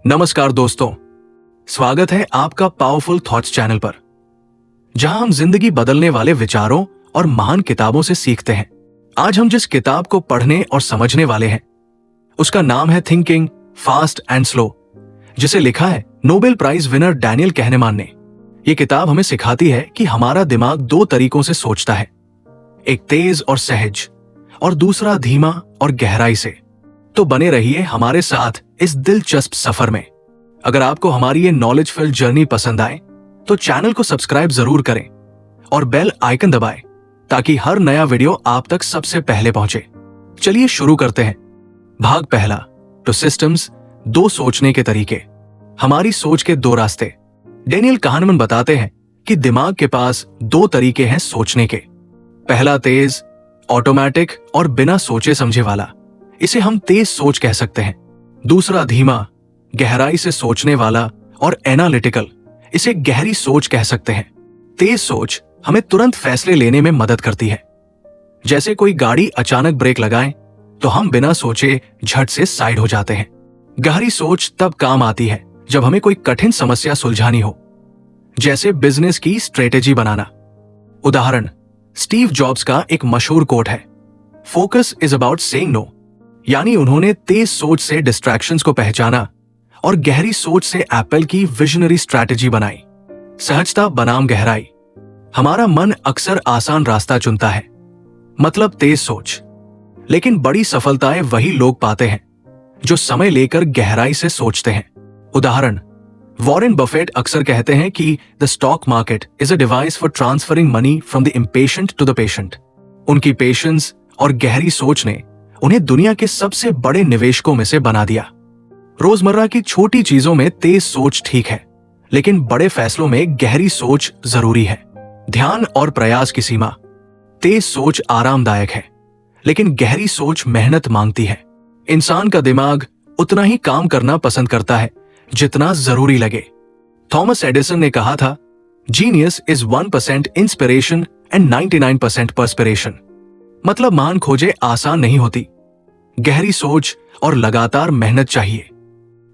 नमस्कार दोस्तों, स्वागत है आपका पावरफुल थॉट्स चैनल पर, जहां हम जिंदगी बदलने वाले विचारों और महान किताबों से सीखते हैं। आज हम जिस किताब को पढ़ने और समझने वाले हैं उसका नाम है थिंकिंग फास्ट एंड स्लो, जिसे लिखा है नोबेल प्राइज विनर डैनियल कहनेमान ने। यह किताब हमें सिखाती है कि हमारा दिमाग दो तरीकों से सोचता है, एक तेज और सहज और दूसरा धीमा और गहराई से। तो बने रहिए हमारे साथ इस दिलचस्प सफर में। अगर आपको हमारी ये नॉलेज फिल्ड जर्नी पसंद आए तो चैनल को सब्सक्राइब जरूर करें और बेल आइकन दबाएं ताकि हर नया वीडियो आप तक सबसे पहले पहुंचे। चलिए शुरू करते हैं। भाग पहला, टू सिस्टम्स, दो सोचने के तरीके। हमारी सोच के दो रास्ते। डैनियल कहनेमान बताते हैं कि दिमाग के पास दो तरीके हैं सोचने के। पहला तेज, ऑटोमेटिक और बिना सोचे समझे वाला, इसे हम तेज सोच कह सकते हैं। दूसरा धीमा, गहराई से सोचने वाला और एनालिटिकल, इसे गहरी सोच कह सकते हैं। तेज सोच हमें तुरंत फैसले लेने में मदद करती है। जैसे कोई गाड़ी अचानक ब्रेक लगाए तो हम बिना सोचे झट से साइड हो जाते हैं। गहरी सोच तब काम आती है जब हमें कोई कठिन समस्या सुलझानी हो, जैसे बिजनेस की स्ट्रेटेजी बनाना। उदाहरण, स्टीव जॉब्स का एक मशहूर कोट है, focus is about saying no. यानी उन्होंने तेज सोच से डिस्ट्रैक्शंस को पहचाना और गहरी सोच से एप्पल की विजनरी स्ट्रैटेजी बनाई। सहजता बनाम गहराई। हमारा मन अक्सर आसान रास्ता चुनता है, मतलब तेज सोच, लेकिन बड़ी सफलताएं वही लोग पाते हैं जो समय लेकर गहराई से सोचते हैं। उदाहरण, वॉरेन बफेट अक्सर कहते हैं कि the stock market is a device for transferring money from the impatient to the patient. उनकी पेशेंस और गहरी सोच ने उन्हें दुनिया के सबसे बड़े निवेशकों में से बना दिया। रोजमर्रा की छोटी चीजों में तेज सोच ठीक है, लेकिन बड़े फैसलों में गहरी सोच जरूरी है। ध्यान और प्रयास की सीमा। तेज सोच आरामदायक है, लेकिन गहरी सोच मेहनत मांगती है। इंसान का दिमाग उतना ही काम करना पसंद करता है जितना जरूरी लगे। थॉमस एडिसन ने कहा था, genius is 1% inspiration and 99% perspiration. मतलब महान खोजें आसान नहीं होती, गहरी सोच और लगातार मेहनत चाहिए।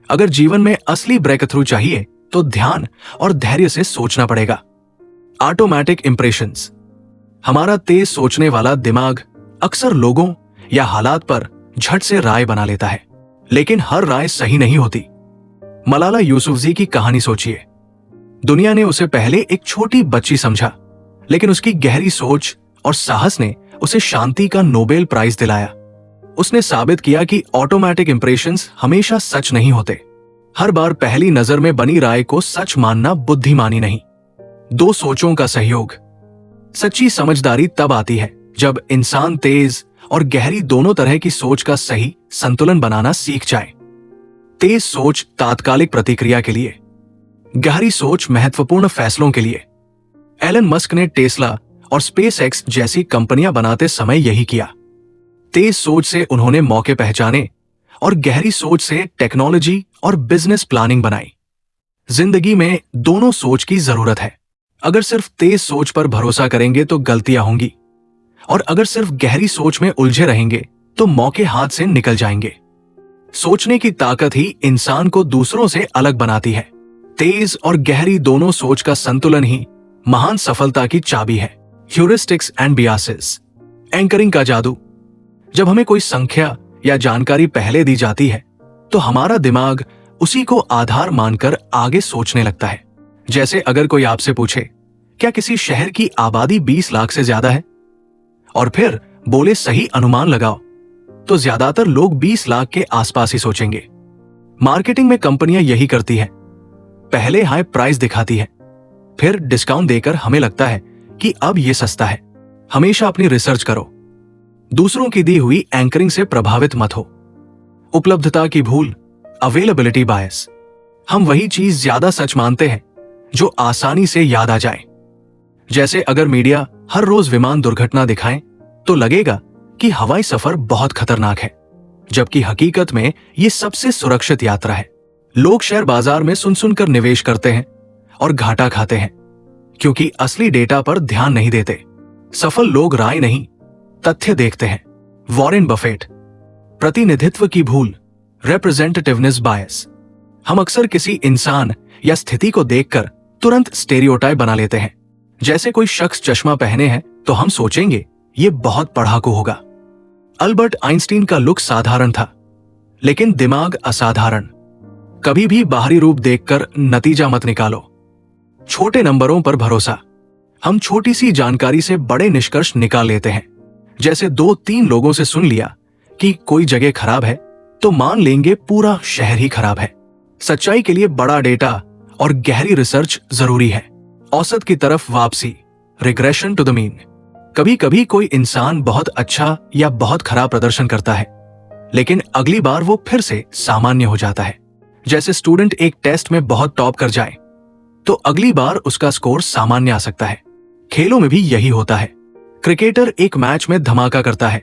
अगर जीवन में असली ब्रेक थ्रू चाहिए तो ध्यान और धैर्य से सोचना पड़ेगा। Automatic impressions. हमारा तेज सोचने वाला दिमाग अक्सर लोगों या हालात पर झट से राय बना लेता है, लेकिन हर राय सही नहीं होती। मलाला यूसुफजई की कहानी सोचिए। दुनिया ने उसे पहले एक छोटी बच्ची समझा, लेकिन उसकी गहरी सोच और साहस ने उसे शांति का नोबेल प्राइज दिलाया। उसने साबित किया कि ऑटोमेटिक इंप्रेशंस हमेशा सच नहीं होते। हर बार पहली नजर में बनी राय को सच मानना बुद्धिमानी नहीं। दो सोचों का सहयोग। सच्ची समझदारी तब आती है जब इंसान तेज और गहरी दोनों तरह की सोच का सही संतुलन बनाना सीख जाए। तेज सोच तात्कालिक प्रतिक्रिया के लिए, गहरी सोच महत्वपूर्ण फैसलों के लिए। एलन मस्क ने टेस्ला और स्पेसएक्स जैसी कंपनियां बनाते समय यही किया। तेज सोच से उन्होंने मौके पहचाने और गहरी सोच से टेक्नोलॉजी और बिजनेस प्लानिंग बनाई। जिंदगी में दोनों सोच की जरूरत है। अगर सिर्फ तेज सोच पर भरोसा करेंगे तो गलतियां होंगी, और अगर सिर्फ गहरी सोच में उलझे रहेंगे तो मौके हाथ से निकल जाएंगे। सोचने की ताकत ही इंसान को दूसरों से अलग बनाती है। तेज और गहरी दोनों सोच का संतुलन ही महान सफलता की चाबी है। Heuristics and बियासेस। एंकरिंग का जादू। जब हमें कोई संख्या या जानकारी पहले दी जाती है तो हमारा दिमाग उसी को आधार मानकर आगे सोचने लगता है। जैसे अगर कोई आपसे पूछे, क्या किसी शहर की आबादी 20 लाख से ज्यादा है, और फिर बोले सही अनुमान लगाओ, तो ज्यादातर लोग 20 लाख के आसपास ही सोचेंगे। मार्केटिंग में कंपनियां यही करती है, पहले हाई प्राइस दिखाती है, फिर डिस्काउंट देकर हमें लगता है कि अब यह सस्ता है। हमेशा अपनी रिसर्च करो। दूसरों की दी हुई एंकरिंग से प्रभावित मत हो। उपलब्धता की भूल, अवेलेबिलिटी बायस। हम वही चीज ज्यादा सच मानते हैं जो आसानी से याद आ जाए। जैसे अगर मीडिया हर रोज विमान दुर्घटना दिखाए तो लगेगा कि हवाई सफर बहुत खतरनाक है, जबकि हकीकत में यह सबसे सुरक्षित यात्रा है। लोग शेयर बाजार में सुन सुनकर निवेश करते हैं और घाटा खाते हैं, क्योंकि असली डेटा पर ध्यान नहीं देते। सफल लोग राय नहीं, तथ्य देखते हैं। Warren Buffett. प्रतिनिधित्व की भूल, रिप्रेजेंटेटिवनेस बायस। हम अक्सर किसी इंसान या स्थिति को देखकर तुरंत स्टेरियोटाइप बना लेते हैं। जैसे कोई शख्स चश्मा पहने हैं तो हम सोचेंगे ये बहुत पढ़ाकू होगा। अल्बर्ट आइंस्टीन का लुक साधारण था, लेकिन दिमाग असाधारण। कभी भी बाहरी रूप देखकर नतीजा मत निकालो। छोटे नंबरों पर भरोसा। हम छोटी सी जानकारी से बड़े निष्कर्ष निकाल लेते हैं। जैसे 2-3 लोगों से सुन लिया कि कोई जगह खराब है तो मान लेंगे पूरा शहर ही खराब है। सच्चाई के लिए बड़ा डेटा और गहरी रिसर्च जरूरी है। औसत की तरफ वापसी, रिग्रेशन टू द मीन। कभी कभी कोई इंसान बहुत अच्छा या बहुत खराब प्रदर्शन करता है, लेकिन अगली बार वो फिर से सामान्य हो जाता है। जैसे स्टूडेंट एक टेस्ट में बहुत टॉप कर जाए तो अगली बार उसका स्कोर सामान्य आ सकता है। खेलों में भी यही होता है। क्रिकेटर एक मैच में धमाका करता है,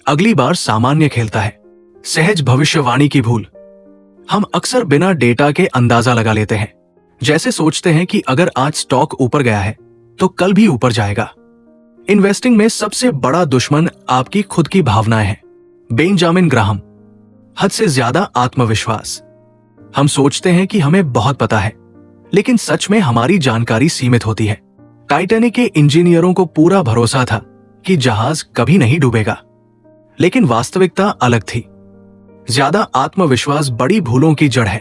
अगली बार सामान्य खेलता है। सहज भविष्यवाणी की भूल। हम अक्सर बिना डेटा के अंदाजा लगा लेते हैं। जैसे सोचते हैं कि अगर आज स्टॉक ऊपर गया है तो कल भी ऊपर जाएगा। इन्वेस्टिंग में सबसे बड़ा दुश्मन आपकी खुद की भावनाएं हैं। Benjamin Graham. हद से ज्यादा आत्मविश्वास। हम सोचते हैं कि हमें बहुत पता है, लेकिन सच में हमारी जानकारी सीमित होती है। टाइटैनिक के इंजीनियरों को पूरा भरोसा था कि जहाज कभी नहीं डूबेगा, लेकिन वास्तविकता अलग थी। ज्यादा आत्मविश्वास बड़ी भूलों की जड़ है।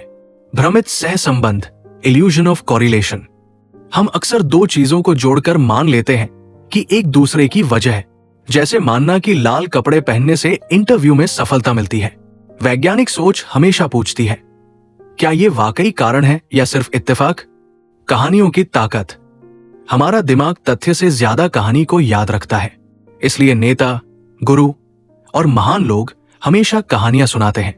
भ्रमित सहसंबंध, इल्यूजन ऑफ कॉरिलेशन। हम अक्सर दो चीजों को जोड़कर मान लेते हैं कि एक दूसरे की वजह है। जैसे मानना कि लाल कपड़े पहनने से इंटरव्यू में सफलता मिलती है। वैज्ञानिक सोच हमेशा पूछती है, क्या यह वाकई कारण है या सिर्फ इत्तेफाक? कहानियों की ताकत। हमारा दिमाग तथ्य से ज्यादा कहानी को याद रखता है। इसलिए नेता, गुरु और महान लोग हमेशा कहानियां सुनाते हैं।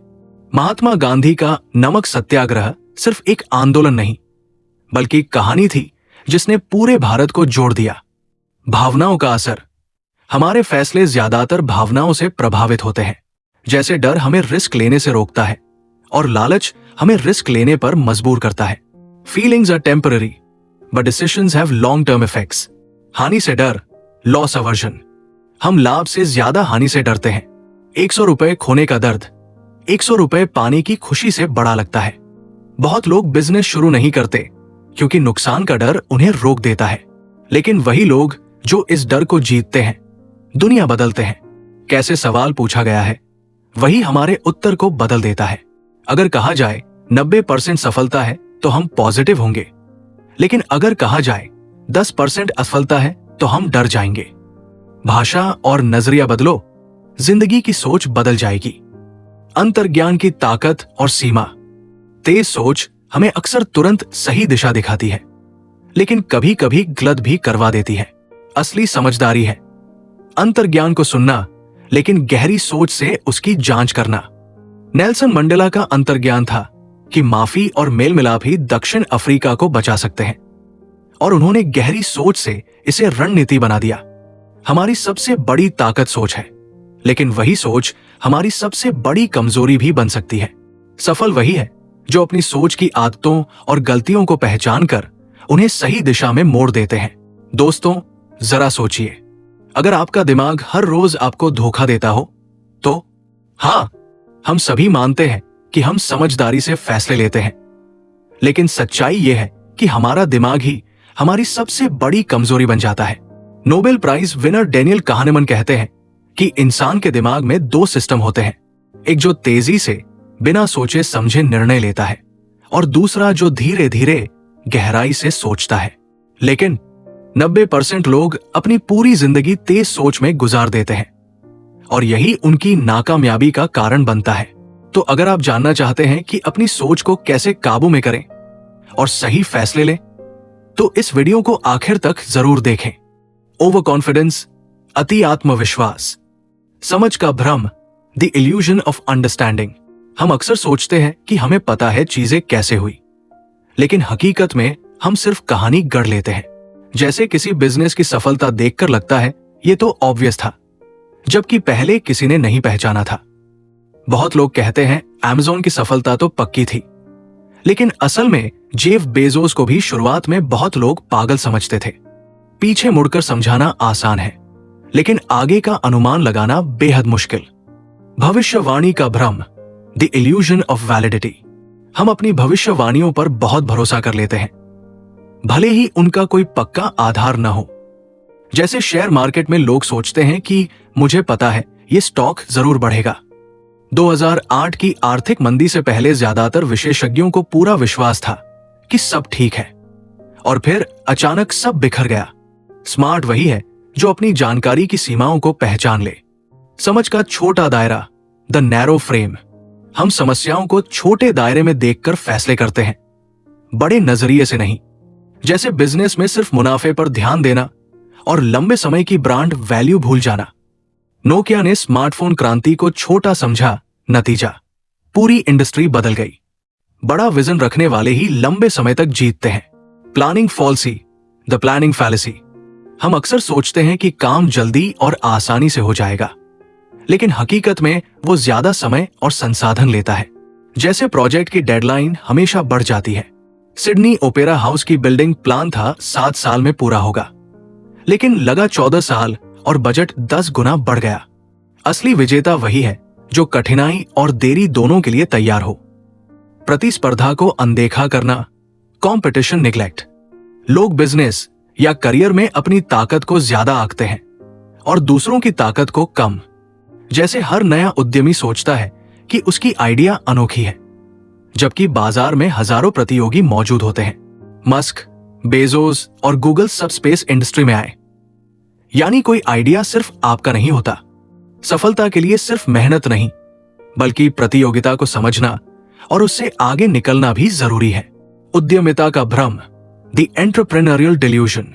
महात्मा गांधी का नमक सत्याग्रह सिर्फ एक आंदोलन नहीं, बल्कि कहानी थी जिसने पूरे भारत को जोड़ दिया। भावनाओं का असर। हमारे फैसले ज्यादातर भावनाओं से प्रभावित होते हैं। जैसे डर हमें रिस्क लेने से रोकता है और लालच हमें रिस्क लेने पर मजबूर करता है। Feelings are temporary but decisions have long term effects. हानि से डर, लॉस अवर्जन। हम लाभ से ज्यादा हानि से डरते हैं। 100 रुपए खोने का दर्द 100 रुपए पाने की खुशी से बड़ा लगता है। बहुत लोग बिजनेस शुरू नहीं करते क्योंकि नुकसान का डर उन्हें रोक देता है, लेकिन वही लोग जो इस डर को जीतते हैं दुनिया बदलते हैं। कैसे सवाल पूछा गया है वही हमारे उत्तर को बदल देता है। अगर कहा जाए 90% सफलता है तो हम पॉजिटिव होंगे, लेकिन अगर कहा जाए 10% असफलता है तो हम डर जाएंगे। भाषा और नजरिया बदलो, जिंदगी की सोच बदल जाएगी। अंतर्ज्ञान की ताकत और सीमा। तेज सोच हमें अक्सर तुरंत सही दिशा दिखाती है, लेकिन कभी कभी गलत भी करवा देती है। असली समझदारी है अंतर्ज्ञान को सुनना, लेकिन गहरी सोच से उसकी जांच करना। नेल्सन मंडेला का अंतर्ज्ञान था कि माफी और मेल मिलाप ही दक्षिण अफ्रीका को बचा सकते हैं, और उन्होंने गहरी सोच से इसे रणनीति बना दिया। हमारी सबसे बड़ी ताकत सोच है, लेकिन वही सोच हमारी सबसे बड़ी कमजोरी भी बन सकती है। सफल वही है जो अपनी सोच की आदतों और गलतियों को पहचान कर उन्हें सही दिशा में मोड़ देते हैं। दोस्तों, जरा सोचिए, अगर आपका दिमाग हर रोज आपको धोखा देता हो तो? हाँ, हम सभी मानते हैं कि हम समझदारी से फैसले लेते हैं, लेकिन सच्चाई यह है कि हमारा दिमाग ही हमारी सबसे बड़ी कमजोरी बन जाता है। नोबेल प्राइज विनर डेनियल काहनेमन कहते हैं कि इंसान के दिमाग में 2 सिस्टम होते हैं, एक जो तेजी से बिना सोचे समझे निर्णय लेता है और दूसरा जो धीरे धीरे गहराई से सोचता है। लेकिन 90% लोग अपनी पूरी जिंदगी तेज सोच में गुजार देते हैं और यही उनकी नाकामयाबी का कारण बनता है। तो अगर आप जानना चाहते हैं कि अपनी सोच को कैसे काबू में करें और सही फैसले लें, तो इस वीडियो को आखिर तक जरूर देखें। ओवर कॉन्फिडेंस, अति आत्मविश्वास, समझ का भ्रम, द इल्यूजन ऑफ अंडरस्टैंडिंग। हम अक्सर सोचते हैं कि हमें पता है चीजें कैसे हुई, लेकिन हकीकत में हम सिर्फ कहानी गढ़ लेते हैं। जैसे किसी बिजनेस की सफलता देखकर लगता है ये तो ऑब्वियस था, जबकि पहले किसी ने नहीं पहचाना था। बहुत लोग कहते हैं अमेज़न की सफलता तो पक्की थी, लेकिन असल में जेफ बेजोस को भी शुरुआत में बहुत लोग पागल समझते थे। पीछे मुड़कर समझाना आसान है, लेकिन आगे का अनुमान लगाना बेहद मुश्किल। भविष्यवाणी का भ्रम, द इल्यूजन ऑफ वैलिडिटी। हम अपनी भविष्यवाणियों पर बहुत भरोसा कर लेते हैं, भले ही उनका कोई पक्का आधार न हो। जैसे शेयर मार्केट में लोग सोचते हैं कि मुझे पता है ये स्टॉक जरूर बढ़ेगा। 2008 की आर्थिक मंदी से पहले ज्यादातर विशेषज्ञों को पूरा विश्वास था कि सब ठीक है, और फिर अचानक सब बिखर गया। स्मार्ट वही है जो अपनी जानकारी की सीमाओं को पहचान ले। समझ का छोटा दायरा, द नैरो फ्रेम। हम समस्याओं को छोटे दायरे में देखकर फैसले करते हैं, बड़े नजरिए से नहीं। जैसे बिजनेस में सिर्फ मुनाफे पर ध्यान देना और लंबे समय की ब्रांड वैल्यू भूल जाना। नोकिया ने स्मार्टफोन क्रांति को छोटा समझा, नतीजा पूरी इंडस्ट्री बदल गई। बड़ा विजन रखने वाले ही लंबे समय तक जीतते हैं। Planning falsies, the planning fallacy. हम अक्सर सोचते हैं कि काम जल्दी और आसानी से हो जाएगा, लेकिन हकीकत में वो ज्यादा समय और संसाधन लेता है। जैसे प्रोजेक्ट की डेडलाइन हमेशा बढ़ जाती है। सिडनी ओपेरा हाउस की बिल्डिंग प्लान था 7 साल में पूरा होगा, लेकिन लगा 14 साल और बजट 10 गुना बढ़ गया। असली विजेता वही है जो कठिनाई और देरी दोनों के लिए तैयार हो। प्रतिस्पर्धा को अनदेखा करना, कॉम्पिटिशन निग्लेक्ट। लोग बिजनेस या करियर में अपनी ताकत को ज्यादा आंकते हैं और दूसरों की ताकत को कम। जैसे हर नया उद्यमी सोचता है कि उसकी आइडिया अनोखी है, जबकि बाजार में हजारों प्रतियोगी मौजूद होते हैं। मस्क, बेजोस और गूगल सब स्पेस इंडस्ट्री में आए। यानी कोई आइडिया सिर्फ आपका नहीं होता। सफलता के लिए सिर्फ मेहनत नहीं, बल्कि प्रतियोगिता को समझना और उससे आगे निकलना भी जरूरी है। उद्यमिता का भ्रम, द एंटरप्रेन्योरियल डिल्यूजन।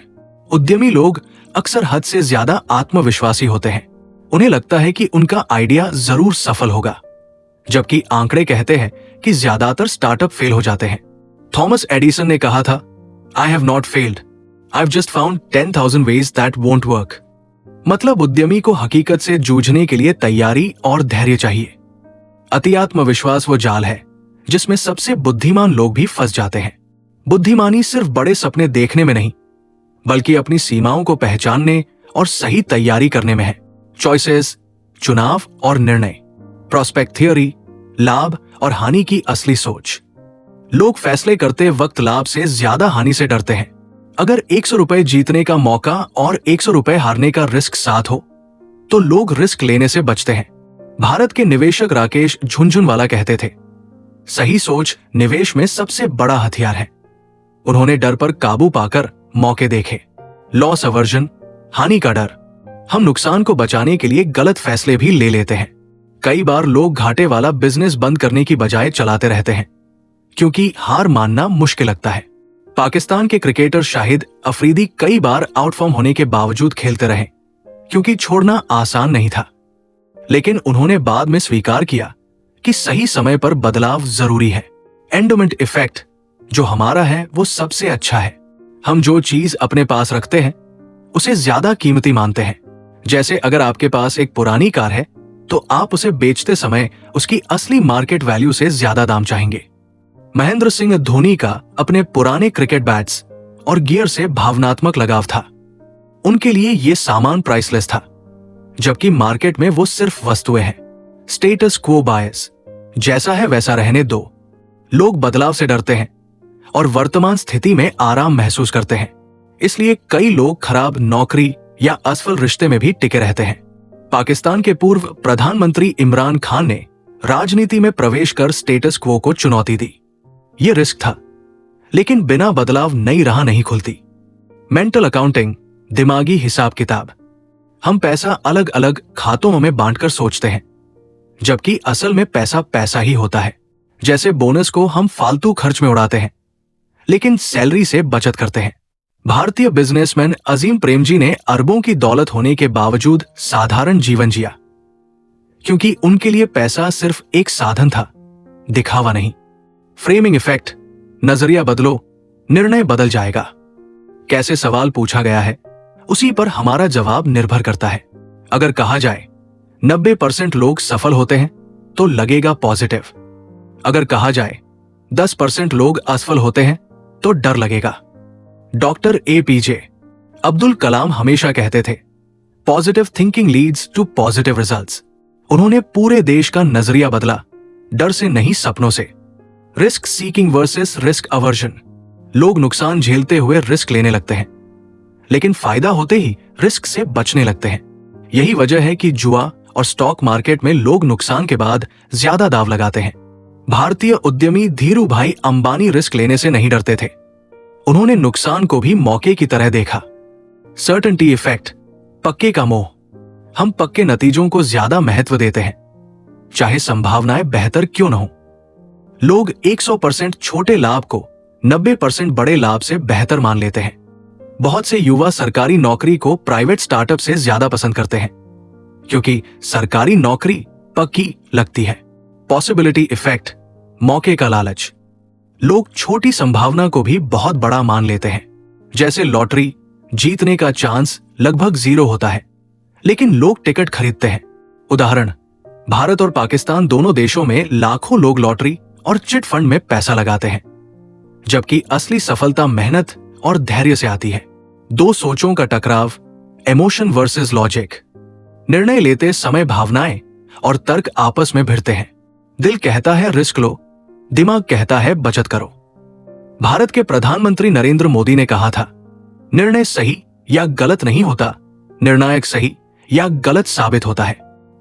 उद्यमी लोग अक्सर हद से ज्यादा आत्मविश्वासी होते हैं। उन्हें लगता है कि उनका आइडिया जरूर सफल होगा, जबकि आंकड़े कहते हैं कि ज्यादातर स्टार्टअप फेल हो जाते हैं। थॉमस एडिसन ने कहा था, I have not failed, I have just found 10,000 ways that won't work. मतलब उद्यमी को हकीकत से जूझने के लिए तैयारी और धैर्य चाहिए। अति आत्मविश्वास वो जाल है जिसमें सबसे बुद्धिमान लोग भी फंस जाते हैं। बुद्धिमानी सिर्फ बड़े सपने देखने में नहीं, बल्कि अपनी सीमाओं को पहचानने और सही तैयारी करने में है। चॉइसेस, चुनाव और निर्णय। प्रोस्पेक्ट थियोरी, लाभ और हानि की असली सोच। लोग फैसले करते वक्त लाभ से ज्यादा हानि से डरते हैं। अगर 100 रुपए जीतने का मौका और 100 रुपए हारने का रिस्क साथ हो, तो लोग रिस्क लेने से बचते हैं। भारत के निवेशक राकेश झुनझुनवाला कहते थे, सही सोच निवेश में सबसे बड़ा हथियार है। उन्होंने डर पर काबू पाकर मौके देखे। लॉस अवर्जन, हानि का डर। हम नुकसान को बचाने के लिए गलत फैसले भी ले लेते हैं। कई बार लोग घाटे वाला बिजनेस बंद करने की बजाय चलाते रहते हैं, क्योंकि हार मानना मुश्किल लगता है। पाकिस्तान के क्रिकेटर शाहिद अफरीदी कई बार आउटफॉर्म होने के बावजूद खेलते रहे, क्योंकि छोड़ना आसान नहीं था। लेकिन उन्होंने बाद में स्वीकार किया कि सही समय पर बदलाव जरूरी है। एंडोमेंट इफेक्ट, जो हमारा है वो सबसे अच्छा है। हम जो चीज अपने पास रखते हैं उसे ज्यादा कीमती मानते हैं। जैसे अगर आपके पास एक पुरानी कार है, तो आप उसे बेचते समय उसकी असली मार्केट वैल्यू से ज्यादा दाम चाहेंगे। महेंद्र सिंह धोनी का अपने पुराने क्रिकेट बैट्स और गियर से भावनात्मक लगाव था। उनके लिए यह सामान प्राइसलेस था, जबकि मार्केट में वो सिर्फ वस्तुएं हैं। स्टेटस क्वो बायस, जैसा है वैसा रहने दो। लोग बदलाव से डरते हैं और वर्तमान स्थिति में आराम महसूस करते हैं। इसलिए कई लोग खराब नौकरी या असफल रिश्ते में भी टिके रहते हैं। पाकिस्तान के पूर्व प्रधानमंत्री इमरान खान ने राजनीति में प्रवेश कर स्टेटस क्वो को चुनौती दी। यह रिस्क था, लेकिन बिना बदलाव नई राह नहीं खुलती। मेंटल अकाउंटिंग, दिमागी हिसाब किताब। हम पैसा अलग अलग खातों में बांटकर सोचते हैं, जबकि असल में पैसा पैसा ही होता है। जैसे बोनस को हम फालतू खर्च में उड़ाते हैं, लेकिन सैलरी से बचत करते हैं। भारतीय बिजनेसमैन अजीम प्रेमजी ने अरबों की दौलत होने के बावजूद साधारण जीवन जिया, क्योंकि उनके लिए पैसा सिर्फ एक साधन था, दिखावा नहीं। फ्रेमिंग इफेक्ट, नजरिया बदलो, निर्णय बदल जाएगा। कैसे सवाल पूछा गया है, उसी पर हमारा जवाब निर्भर करता है। अगर कहा जाए 90% लोग सफल होते हैं, तो लगेगा पॉजिटिव। अगर कहा जाए 10% लोग असफल होते हैं, तो डर लगेगा। डॉक्टर APJ अब्दुल कलाम हमेशा कहते थे, positive thinking leads to positive results. उन्होंने पूरे देश का नजरिया बदला, डर से नहीं सपनों से। Risk seeking versus risk aversion. लोग नुकसान झेलते हुए रिस्क लेने लगते हैं, लेकिन फायदा होते ही रिस्क से बचने लगते हैं। यही वजह है कि जुआ और स्टॉक मार्केट में लोग नुकसान के बाद ज्यादा दाव लगाते हैं। भारतीय उद्यमी धीरू भाई अंबानी रिस्क लेने से नहीं डरते थे। उन्होंने नुकसान को भी मौके की तरह देखा। सर्टेनिटी इफेक्ट, पक्के का मोह। हम पक्के नतीजों को ज्यादा महत्व देते हैं, चाहे संभावनाएं बेहतर क्यों न हो। लोग 100% छोटे लाभ को 90% बड़े लाभ से बेहतर मान लेते हैं। बहुत से युवा सरकारी नौकरी को प्राइवेट स्टार्टअप से ज्यादा पसंद करते हैं, क्योंकि सरकारी नौकरी पक्की लगती है। पॉसिबिलिटी इफेक्ट, मौके का लालच। लोग छोटी संभावना को भी बहुत बड़ा मान लेते हैं। जैसे लॉटरी जीतने का चांस लगभग 0 होता है, लेकिन लोग टिकट खरीदते हैं। उदाहरण, भारत और पाकिस्तान दोनों देशों में लाखों लोग लॉटरी और चिट फंड में पैसा लगाते हैं, जबकि असली सफलता मेहनत और धैर्य से आती है। दो सोचों का टकराव, इमोशन वर्सेस लॉजिक। निर्णय लेते समय भावनाएं और तर्क आपस में भिड़ते हैं। दिल कहता है रिस्क लो, दिमाग कहता है बचत करो। भारत के प्रधानमंत्री नरेंद्र मोदी ने कहा था, निर्णय सही या गलत नहीं होता, निर्णायक सही या गलत साबित होता है।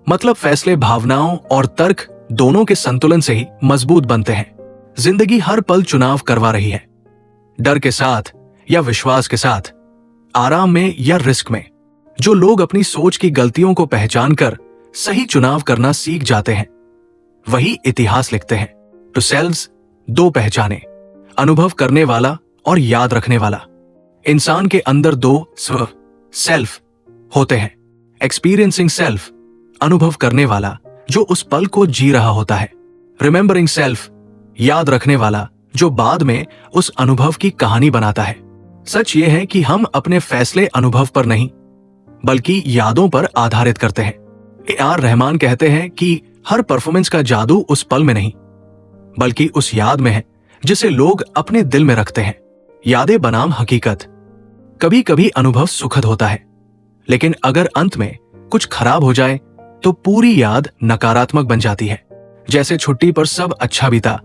मतलब फैसले भावनाओं और तर्क दोनों के संतुलन से ही मजबूत बनते हैं। जिंदगी हर पल चुनाव करवा रही है, डर के साथ या विश्वास के साथ, आराम में या रिस्क में। जो लोग अपनी सोच की गलतियों को पहचानकर सही चुनाव करना सीख जाते हैं, वही इतिहास लिखते हैं। टू सेल्व्स, दो पहचाने, अनुभव करने वाला और याद रखने वाला। इंसान के अंदर दो स्व, सेल्फ होते हैं। एक्सपीरियंसिंग सेल्फ, अनुभव करने वाला जो उस पल को जी रहा होता है। रिमेंबरिंग सेल्फ, याद रखने वाला जो बाद में उस अनुभव की कहानी बनाता है। सच यह है कि हम अपने फैसले अनुभव पर नहीं, बल्कि यादों पर आधारित करते हैं। ए.आर. रहमान कहते हैं कि हर परफॉर्मेंस का जादू उस पल में नहीं, बल्कि उस याद में है जिसे लोग अपने दिल में रखते हैं। यादें बनाम हकीकत। कभी कभी अनुभव सुखद होता है, लेकिन अगर अंत में कुछ खराब हो जाए तो पूरी याद नकारात्मक बन जाती है। जैसे छुट्टी पर सब अच्छा बीता,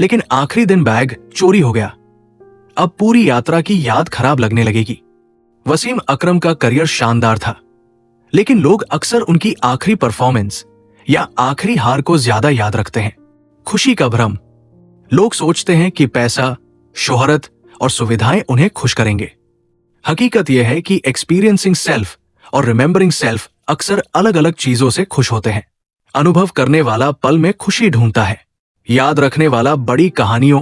लेकिन आखिरी दिन बैग चोरी हो गया। अब पूरी यात्रा की याद खराब लगने लगेगी। वसीम अकरम का करियर शानदार था, लेकिन लोग अक्सर उनकी आखिरी परफॉर्मेंस या आखिरी हार को ज्यादा याद रखते हैं। खुशी का भ्रम। लोग सोचते हैं कि पैसा, शोहरत और सुविधाएं उन्हें खुश करेंगे। हकीकत यह है कि एक्सपीरियंसिंग सेल्फ और रिमेंबरिंग सेल्फ अक्सर अलग अलग चीजों से खुश होते हैं। अनुभव करने वाला पल में खुशी ढूंढता है, याद रखने वाला बड़ी कहानियों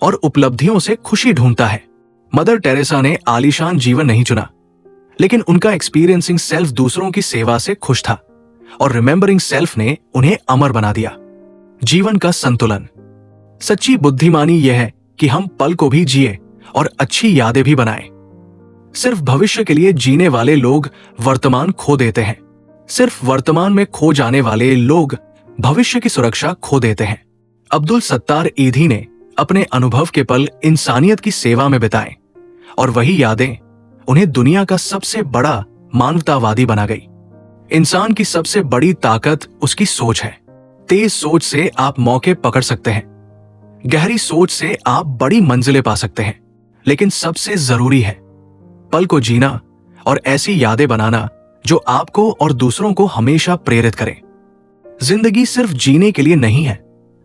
और उपलब्धियों से खुशी ढूंढता है। मदर टेरेसा ने आलीशान जीवन नहीं चुना, लेकिन उनका एक्सपीरियंसिंग सेल्फ दूसरों की सेवा से खुश था और रिमेंबरिंग सेल्फ ने उन्हें अमर बना दिया। जीवन का संतुलन। सच्ची बुद्धिमानी यह है कि हम पल को भी जिए और अच्छी यादें भी बनाएं। सिर्फ भविष्य के लिए जीने वाले लोग वर्तमान खो देते हैं। सिर्फ वर्तमान में खो जाने वाले लोग भविष्य की सुरक्षा खो देते हैं। अब्दुल सत्तार ईधी ने अपने अनुभव के पल इंसानियत की सेवा में बिताए और वही यादें उन्हें दुनिया का सबसे बड़ा मानवतावादी बना गई। इंसान की सबसे बड़ी ताकत उसकी सोच है। तेज सोच से आप मौके पकड़ सकते हैं, गहरी सोच से आप बड़ी मंजिलें पा सकते हैं, लेकिन सबसे जरूरी है पल को जीना और ऐसी यादें बनाना जो आपको और दूसरों को हमेशा प्रेरित करें। जिंदगी सिर्फ जीने के लिए नहीं है,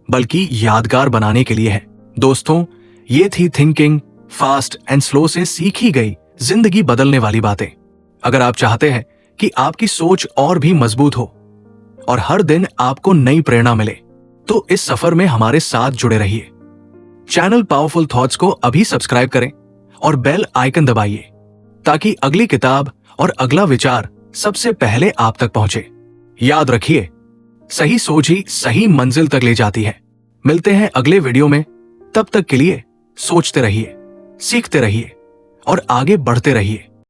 बल्कि यादगार बनाने के लिए है। दोस्तों, ये थी थिंकिंग फास्ट एंड स्लो से सीखी गई जिंदगी बदलने वाली बातें। अगर आप चाहते हैं कि आपकी सोच और भी मजबूत हो और हर दिन आपको नई प्रेरणा मिले, तो इस सफर में हमारे साथ जुड़े रहिए। चैनल पावरफुल थॉट्स को अभी सब्सक्राइब करें और बेल आइकन दबाइए, ताकि अगली किताब और अगला विचार सबसे पहले आप तक पहुंचे। याद रखिए, सही सोच ही सही मंजिल तक ले जाती है। मिलते हैं अगले वीडियो में। तब तक के लिए सोचते रहिए, सीखते रहिए और आगे बढ़ते रहिए।